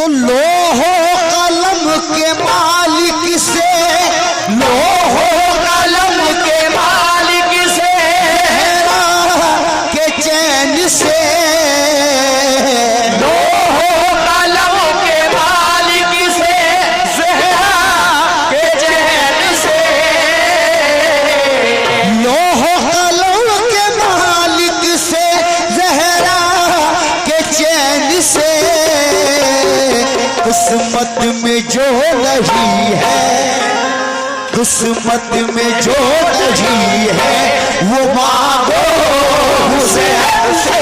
तो लोहो कलम के मालिक से, लोहो कलम के मालिक से, के चैन से, लोहो कलम के मालिक से, ज़हरा के चैन से, लोहो कलम के मालिक से, ज़हरा के चैन से। किस्मत में जो नहीं है, किस्मत में जो नहीं है, वो मांगो हुसैन से।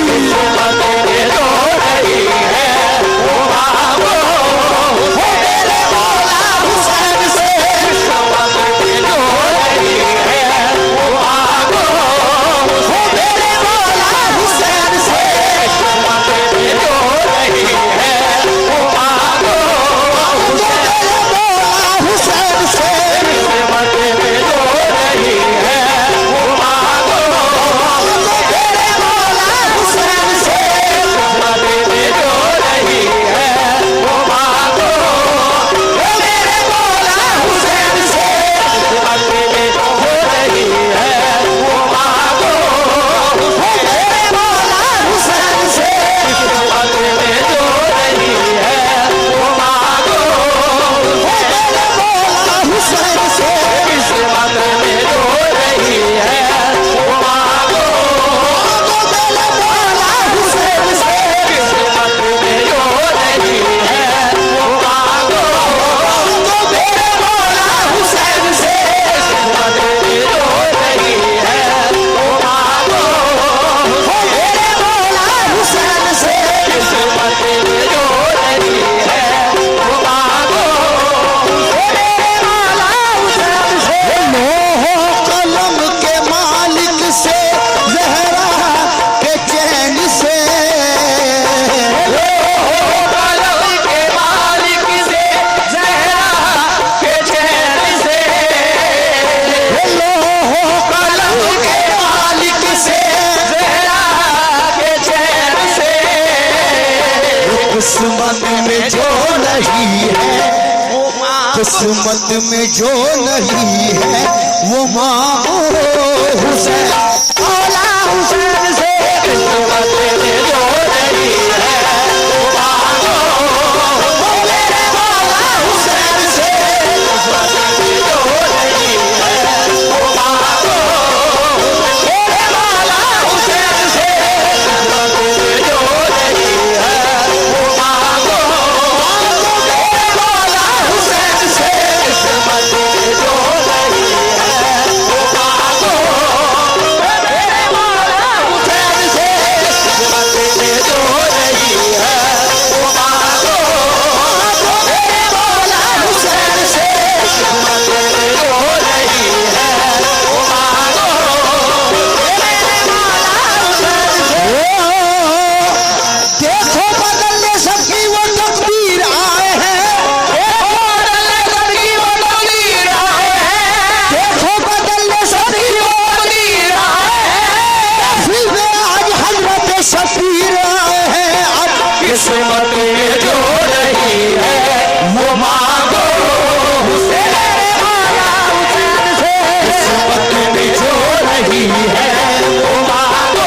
किस्मत में जो नहीं है, वो मांगो मेरे मौला हुसैन से। किस्मत में जो नहीं है, वो मांगो मेरे मौला हुसैन से। किस्मत में जो नहीं है, वो मांगो मेरे मौला हुसैन से। किस्मत में जो नहीं है, वो मांगो मेरे मौला हुसैन से। किस्मत में जो नहीं है, वो मांगो मेरे मौला हुसैन से। किस्मत में जो नहीं है, वो मांगो मेरे मौला हुसैन से। किस्मत में जो नहीं है, वो मांगो मेरे मौला हुसैन से। किस्मत में जो नहीं है, वो मांगो मेरे मौला हुसैन से। किस्मत में जो नहीं है, वो मांगो मेरे मौला हुसैन से। किस्मत में जो नहीं है, वो मांगो मेरे मौला हुसैन से। किस्मत में जो नहीं है, वो मांगो मेरे मौला हुसैन से। लोहो कलम के मालिक से, ज़हरा के चैन से। कलम के मालिक से, ज़हरा के चैन से, लोहो कलम के मालिक से। ज़हरा के चैन से, किस्मत में जो नहीं है, किस्मत में जो नहीं है, वो मांगो हुसैन। मौला हुसैन से। किस्मत में जो नहीं है, वो मांगो मेरे मौला हुसैन से। किस्मत में जो नहीं है, वो मांगो मेरे मौला हुसैन से। किस्मत में जो नहीं है, वो मांगो मेरे मौला हुसैन से। किस्मत में जो नहीं है, वो मांगो मेरे मौला हुसैन से। किस्मत में जो नहीं है, वो मांगो मेरे मौला हुसैन से। किस्मत में जो नहीं है, वो मांगो देखो बदलने सबकी वो तकदीर आए हैं। देखो बदलने सबकी वो तकदीर आए हैं। देखो बदलने सबकी वो तकदीर आए हैं। फिर में आज हजरत शफीर आए हैं। अब किस्मत में जो नहीं है, वो मांगो मेरे मौला हुसैन से। किस्मत में जो नहीं है, वो मांगो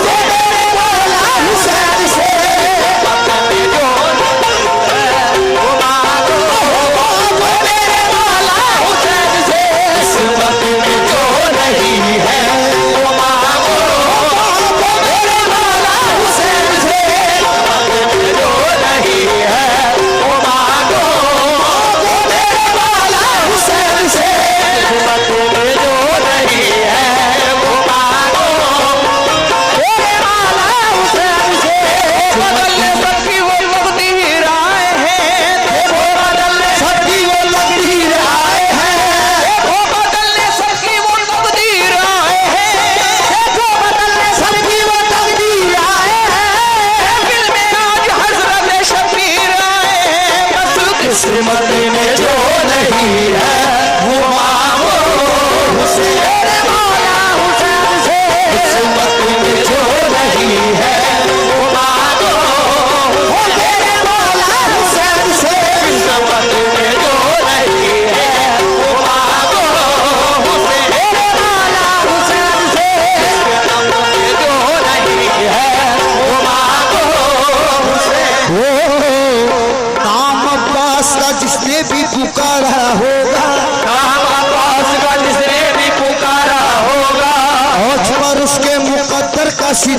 मेरे मौला हुसैन से। किस्मत में जो नहीं है, वो मांगो मेरे मौला हुसैन से। किस्मत में जो नहीं है, वो मांगो मेरे मौला हुसैन से। किस्मत में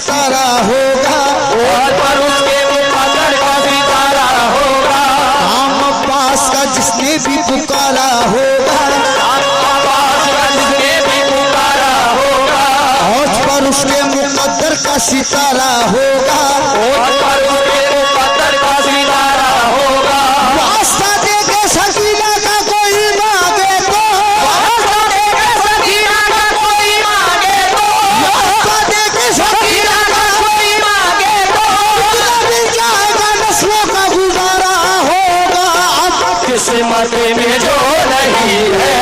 सितारा होगा, और पर उसके मुकद्दर का सितारा होगा। नाम अब्बास का जिसने भी पुकारा होगा, अब्बास का जिसने भी पुकारा होगा। औज पर उसके मुकद्दर का सितारा होगा, और पर उसके मुकद्दर का सितारा होगा। वास्ता दे के सकीना का कोई मांगे तो, वास्ता दे के सकीना का कोई मांगे तो, वास्ता दे के सकीना का कोई मांगे तो, इतना मिल जाएगा नस्लों का गुजारा होगा। अब किस्मत में जो नहीं है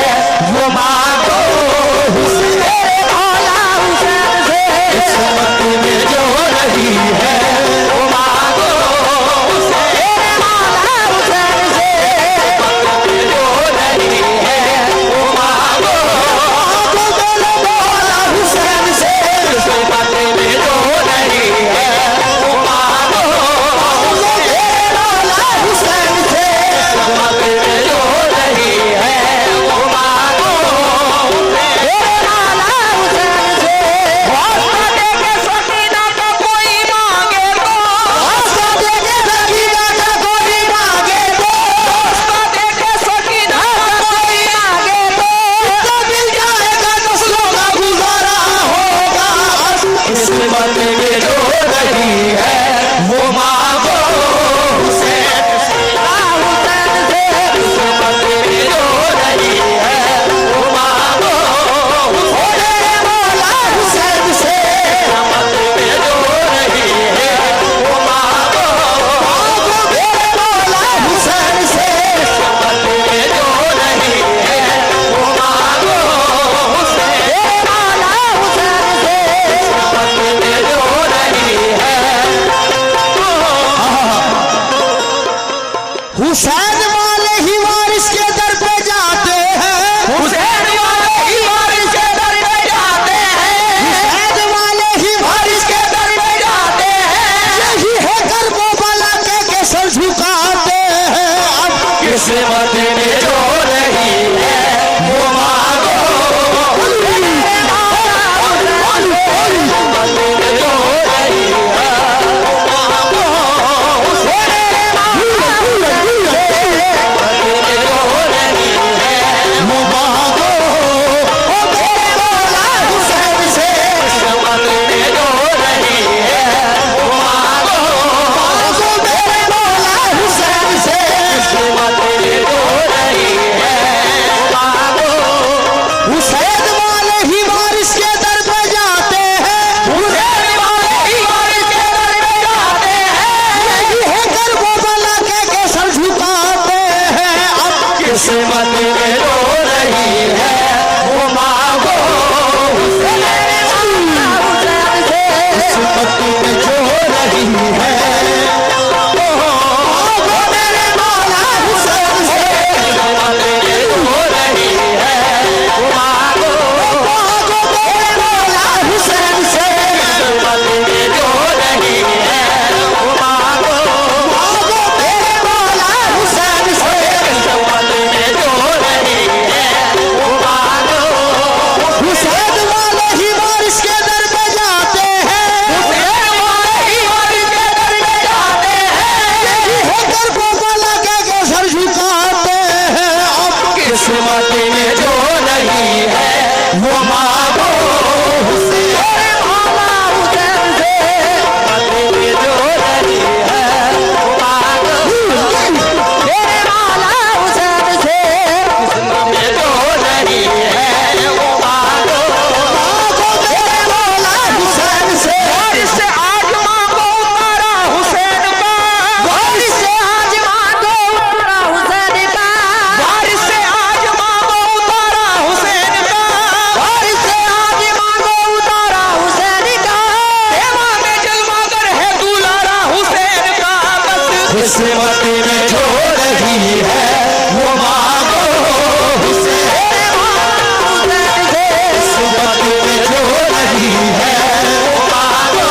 वो मांगो तेरे मौला हुसैन से, किस्मत में जो नहीं है वो मांगो तेरे मौला हुसैन से, जो नहीं है वो मांगो आगो मेरे मौला हुसैन से, किस्मत में जो नहीं है वो मांगो आगो मेरे मौला हुसैन से, किस्मत में जो नहीं है वो मांगो तेरे मौला हुसैन से, वास्ता दे के सकीना का कोई मांगे तो, वास्ता दे के सकीना का कोई मांगे तो, वास्ता दे के सकीना का कोई मांगे तो, इतना मिल जाएगा नस्लों का गुजारा होगा। किस्मत में जो नहीं है वो मांगो हुसैन से। हुसैन से, किस्मत में जो नहीं है वो मांगो हुसैन। तेरे मौला हुसैन से, किस्मत में जो नहीं है वो मांगो आगो मेरे मौला हुसैन से, किस्मत में जो नहीं है वो मांगो हुसैन। तेरे मौला हुसैन से, किस्मत में जो नहीं है हुसैन वाले ही वारिस के दर पे जाते हैं, हुसैन वाले ही वारिस के दर पे जाते हैं। हुसैन वाले ही वारिस के दर पे जाते हैं, यही है कर्बला के सर झुकाते हैं। अब किस्मत में जो नहीं है वो मांगो तेरे मौला हुसैन से, किस्मत में जो नहीं है वो मांगो तेरे मौला हुसैन से, किस्मत में जो नहीं है वो मांगो, ओ तेरे मौला हुसैन से, किस्मत में जो नहीं है वो मांगो आगो मेरे मौला हुसैन से, किस्मत में जो नहीं है वो मांगो हुसैन वाले ही वारिस के दर पे जाते हैं, हुसैन वाले ही वारिस के दर पे जाते हैं। यही है कर्बला के सर झुकाते हैं। अब किस्मत में जो नहीं है वो मांगो हुसैन। हुसैन से, किस्मत में जो नहीं है आगो मेरे मौला हुसैन से, किस्मत में जो नहीं है वो मांगो आगो मेरे मौला हुसैन से, किस्मत में जो नहीं है वो मांगो आगो मेरे मौला हुसैन से, किस्मत में जो नहीं है वो मांगो हुसैन वाले ही वारिस के दर पे जाते हैं, हुसैन वाले ही वारिस के दर पे जाते हैं। यही है कर्बला के सर झुकाते हैं। अब किस्मत में जो नहीं है वो मांगो हुसैन। तेरे मौला हुसैन से, किस्मत में जो नहीं है वो मांगो तेरे मौला हुसैन से, किस्मत में जो नहीं है वो मांगो आगो मेरे मौला हुसैन से, वारिस से आज मांगो उतारा हुसैन का। वारिस से आज मांगो उतारा हुसैन का, वारिस से आज मांगो उतारा हुसैन का। वारिस से आज मांगो उतारा हुसैन का, सेवा में जलवागर है दुलारा हुसैन का। बस किस्मत में जो नहीं है वो मांगो हुसैन। तेरे मौला हुसैन से, किस्मत में जो नहीं है वो मांगो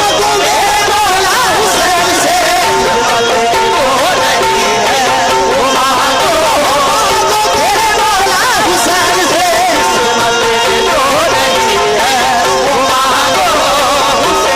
आगो मेरे मौला हुसैन से, किस्मत में जो नहीं है वो मांगो आगो तेरे मौला हुसैन से, किस्मत में जो नहीं है वो मांगो हुसैन।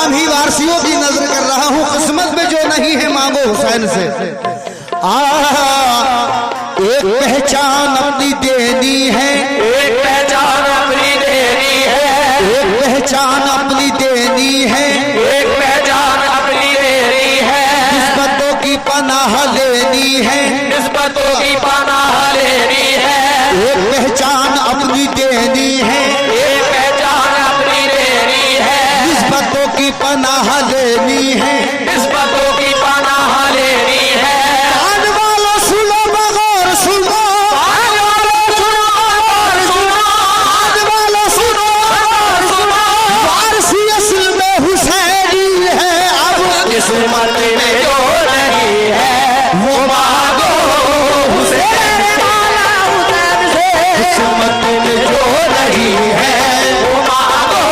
तमाम ही वारसियों की नजर कर रहा हूँ, किस्मत में जो नहीं है मांगो हुसैन से। एक पहचान अपनी देनी है, एक पहचान अपनी देनी है, एक पहचान अपनी देनी है, एक पहचान अपनी देनी है, निस्बतों की पनाह लेनी है, निस्बतों की पनाह लेनी है, एक पहचान अपनी देनी है, एक पहचान अपनी देनी है, निस्बतों की पनाह लेनी है। निस्बतों की पनाह लेनी है। कान वालों सुनो बगौर सुनो, कान वालों सुनो और सुनो, कान वालों सुनो और सुनो, वारसी असल में हुसैनी है। अब किस्मत में जो नहीं है वो मांगो हुसैन से, किस्मत में जो नहीं है वो मांगो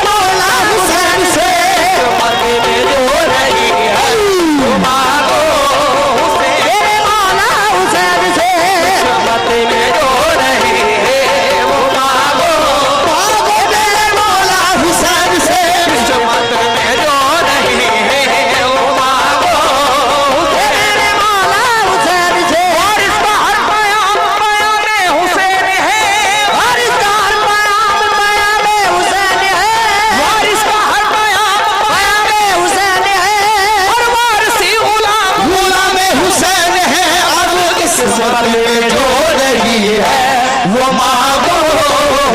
मौला हुसैन से। किस्मत में जो नहीं है वो मांगो हुसैन, मौला हुसैन से किस्मत में जो नहीं है वो मांगो, मांगो मेरे मौला हुसैन से। किस्मत में जो नहीं है वो मांगो हुसैन, मौला हुसैन से और इसका हर बयान बयान हुसैन है, और इसका हर बयान बयान हुसैन है, और इसका हर बयान बयान हुसैन है, और वारसी गुलाम गुलाम हुसैन है। अब किस्मत में जो नहीं है वो मांगो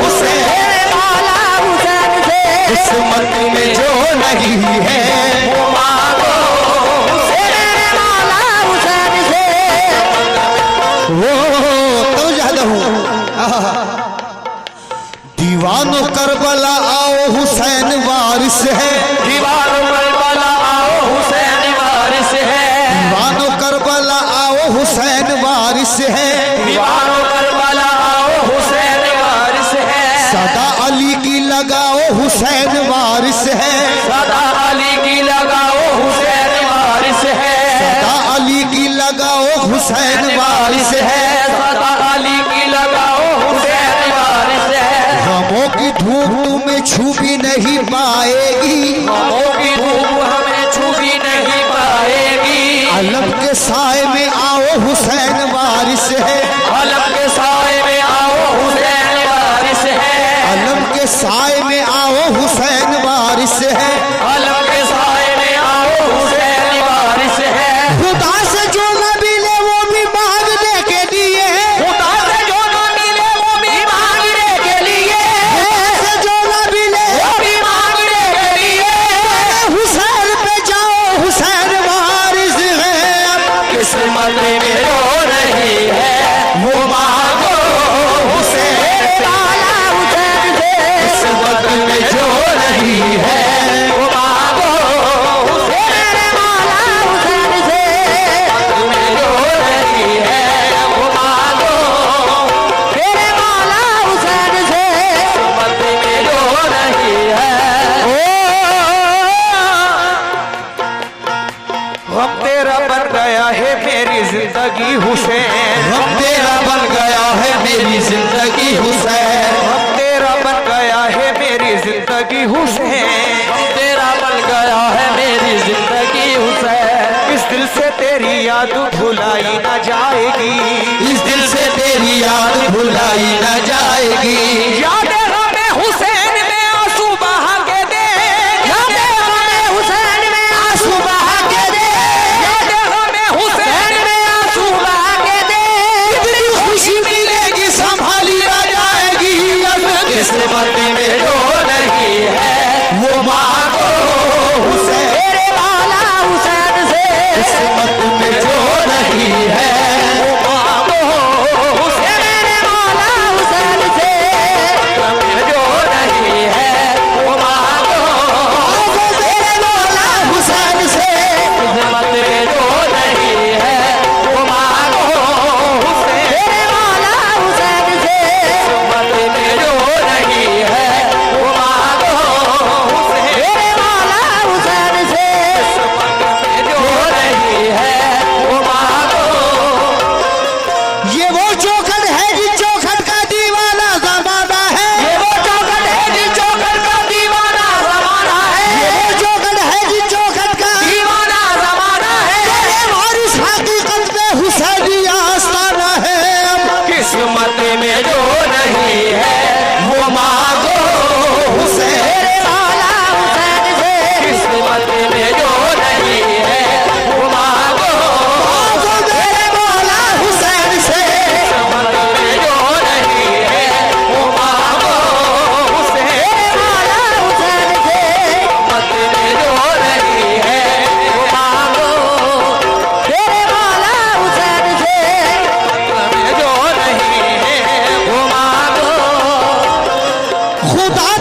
हुसैन, मौला हुसैन से किस्मत में जो नहीं है वो मांगो हुसैन, मौला हुसैन से। वो तो ज्यादा हूँ दीवानो करबला आओ हुसैन वारिस है, दीवारों पर बला आओ हुसैन वारिस है, दीवानो करबला आओ हुसैन वारिस है, दीवारों पर बला आओ हुसैन वारिस है, सदा अली की लगाओ हुसैन वारिस है, सदा अली की लगाओ हुसैन वारिस है, सदा अली की लगाओ हुसैन वारिस है। सदा अली की लगाओ हुसैन वारिस है, गमों की धूप तुम्हें छू भी नहीं पाएगी, गमों की धूप हमें छू भी नहीं पाएगी, अलम के साए में आओ हुसैन वारिस है, अलम के साए में आओ हुसैन वारिस है, अलम के साए में आओ हुसैन वारिस है। अलम के साए में आओ हुसैन वारिस है, खुदा से जो न मिले वो भी मांगने के लिए, खुदा से जो न मिले वो भी मांगने के लिए, खुदा से जो न मिले वो भी मांगने के लिए, हुसैन पे जाओ हुसैन वारिस है। अब किस्मत में जो नहीं है वो मांगो हुसैन, मौला हुसैन से किस्मत में जो नहीं है वो मांगो हुसैन, मौला हुसैन से में जो नहीं है वो मांगो, मेरे मौला हुसैन से। किस्मत में जो नहीं है। हम तेरा बन गया है मेरी जिंदगी हुसैन, हम तेरा बन गया है मेरी जिंदगी हुसैन, हम तेरा बन गया है मेरी जिंदगी हुसैन, हम तेरा बन गया है मेरी जिंदगी हुसैन, इस दिल से तेरी याद भुलाई न जाएगी, इस दिल से तेरी याद भुलाई न जाएगी। यादें हमें हुसैन में आंसू बहा के दे, यादें हमें हुसैन में आंसू बहा के दे, यादें हमें हुसैन में आंसू बहा के दे, इतनी खुशी मिलेगी संभाली न जाएगी। अब किस्मत में जो नहीं है वो मांगो हुसैन, मेरे मौला हुसैन से किस्मत में जो नहीं है वो मांगो हुसैन, मेरे मौला हुसैन से में जो नहीं है वो मांगो, मेरे मौला हुसैन से किस्मत में जो नहीं है वो मांगो हुसैन, मेरे मौला हुसैन से किस्मत में जो नहीं है वो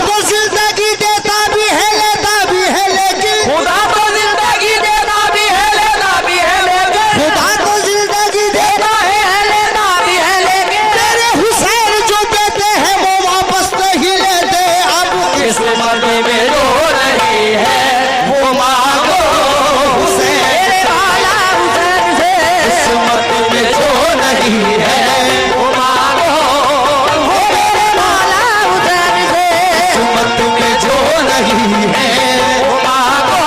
तो जिंदगी देता भी है लेता भी है लेकिन खुदा तो जिंदगी देता भी है लेता भी है लेकिन खुदा तो जिंदगी देता है लेता भी है लेकिन तेरे हुसैन जो देते हैं वो वापस नहीं लेते। अब किस्मत में जो नहीं है वो मांगो हुसैन वाला हुसैन से किस्मत में जो नहीं है वो मांगो मेरे वाला हुसैन से किस्मत में जो नहीं है वो मांगो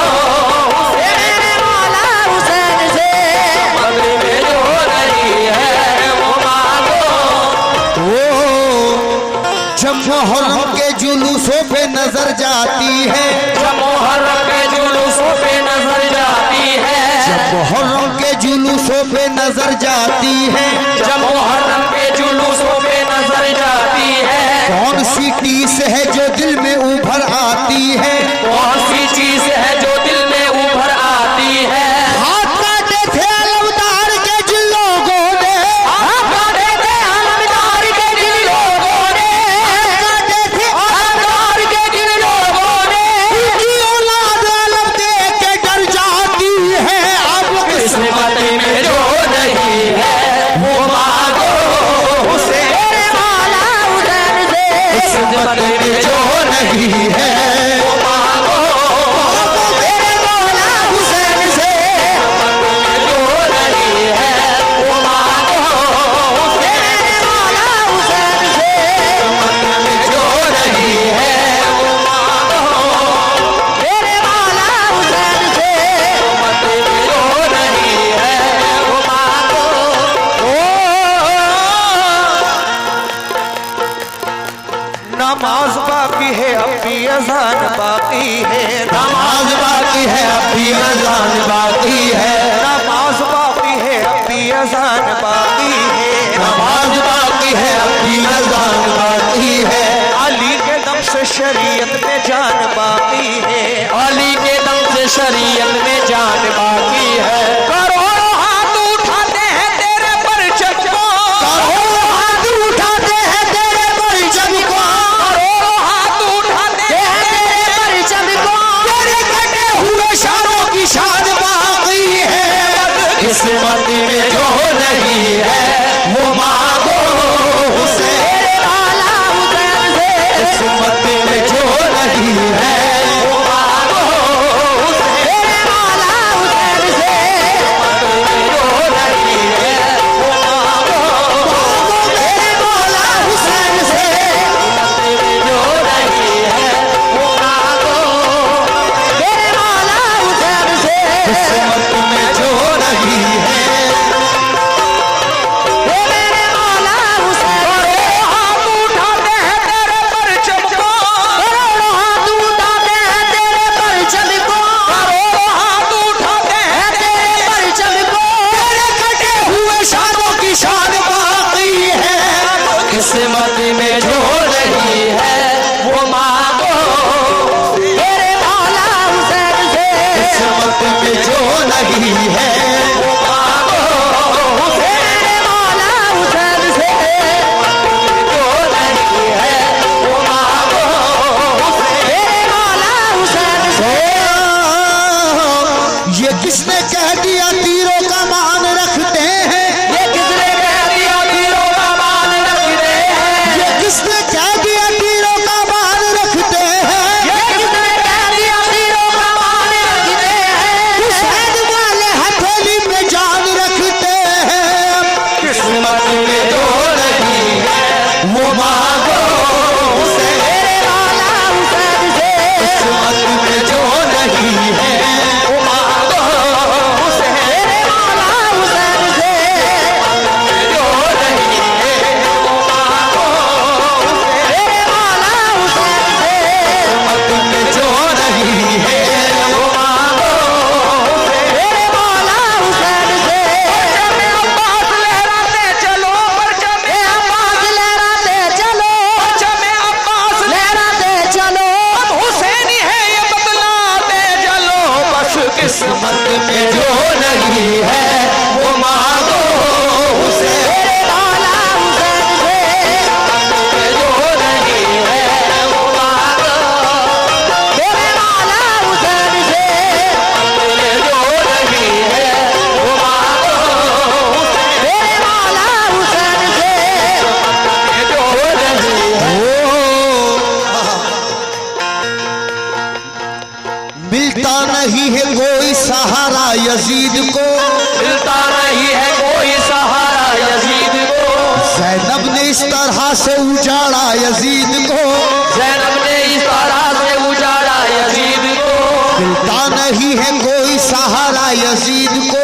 मेरे वाला हुसैन से किस्मत में जो नहीं है वो मांगो। जब मुहर्रम के जुलूसों पे नजर जाती है जब मुहर्रम के जुलूसों पे नजर जाती है मुहर्रम के जुलूसों पे नजर जाती है जब मुहर्रम के जुलूसों पे नजर जाती है कौन सी चीज है जो दिल में उभर आती है कौन सी चीज है जो दिल में उभर आती है हाथ काटे थे अलमदार के जिन लोगों ने हाथ काटे थे अलमदार के जिन लोगों ने काटे थे अलमदार के जिन लोगों ने उनकी औलाद अलम देख के डर जाती है। अब किस्मत में जो नहीं है वो मांगो हुसैन मेरे वाला हुसैन से किस्मत में जो नहीं है वो मांगो मेरे वाला हुसैन से जो नहीं है वो मांगो मेरे वाला हुसैन से जो नहीं है वो मांगो मेरे वाला हुसैन से जो नहीं है वो मांगो। नमाज बाकी है अभी अजान बाकी है नमाज बाकी है अभी अजान बाकी है नमाज बाकी है अभी अजान बाकी है नमाज बाकी है अभी अजान बाकी है अली के दम से शरीयत में जान बाकी है अली के दम से शरीयत में जान बाकी है करोड़ों हाथ उठाते हैं तेरे परचम को करोड़ों हाथ उठाते हैं तेरे परचम को करोड़ों हाथ उठाते हैं तेरे परचम को तेरे कटे हुए शारों की शान बाकी है। किस्मत में जो नहीं है वो मांगो हुसैन मेरे वाला हुसैन से किस्मत में जो नहीं है वो मांगो हुसैन मेरे वाला हुसैन से जो नहीं है वो मांगो मेरे वाला हुसैन से जो नहीं है वो मांगो मेरे वाला हुसैन से किस्मत में जो नहीं है मिलता नहीं है कोई सहारा यजीद को, मिलता नहीं है कोई सहारा यजीद को। ज़ैनब ने इस तरह से उजाड़ा यजीद को, ज़ैनब ने इस तरह से उजाड़ा यजीद को। मिलता नहीं है कोई सहारा यजीद को,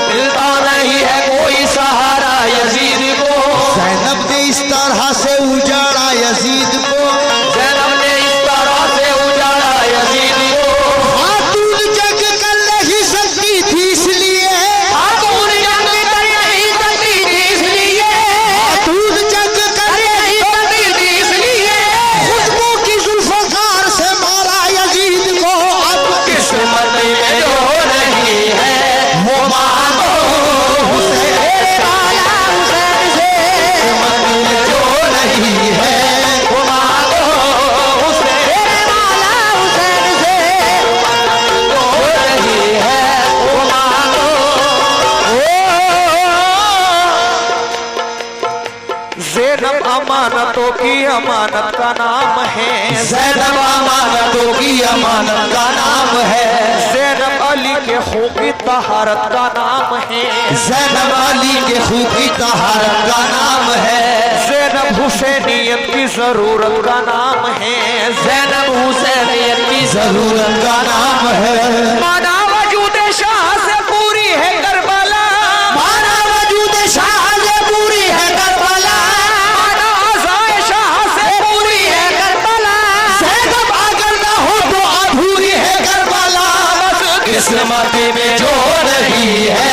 मिलता नहीं है कोई सहारा यजीद को। ज़ैनब ने इस तरह से उजाड़ा यजीद को, ज़ैनब ने इस तरह से उजाड़ा यजीद को। खातून जंग कर नहीं सकती थी इसलिए, खातून जंग कर नहीं सकती थी इसलिए, खातून जंग कर नहीं सकती थी इसलिए खुशबू की जुल्फ़कार से मारा यजीद को। अब किस्मत में जो नहीं है वो मांगो हुसैन वाला हुसैन से। किस्मत में जो नहीं है वो मांगो हुसैन वाला हुसैन से। जो नहीं है वो मांगो। ज़ैनब अमानतों की अमानत का नाम है। ज़ैनब अमानतों की अमानत का नाम है, ज़ैनब अली के खून की तहारत का नाम है। ज़ैनब अली के खून की तहारत का नाम है, ज़ैनब हुसैनियत की जरूरत का नाम है। ज़ैनब हुसैनियत की जरूरत का नाम है। माना वजूद शाह से पूरी है करबला, माना वजूद शाह से पूरी है करबला, माना अज़ाए शाह से पूरी है करबला। ज़ैनब अगर न हो तो अधूरी है करबला। किस्मत में जो नहीं है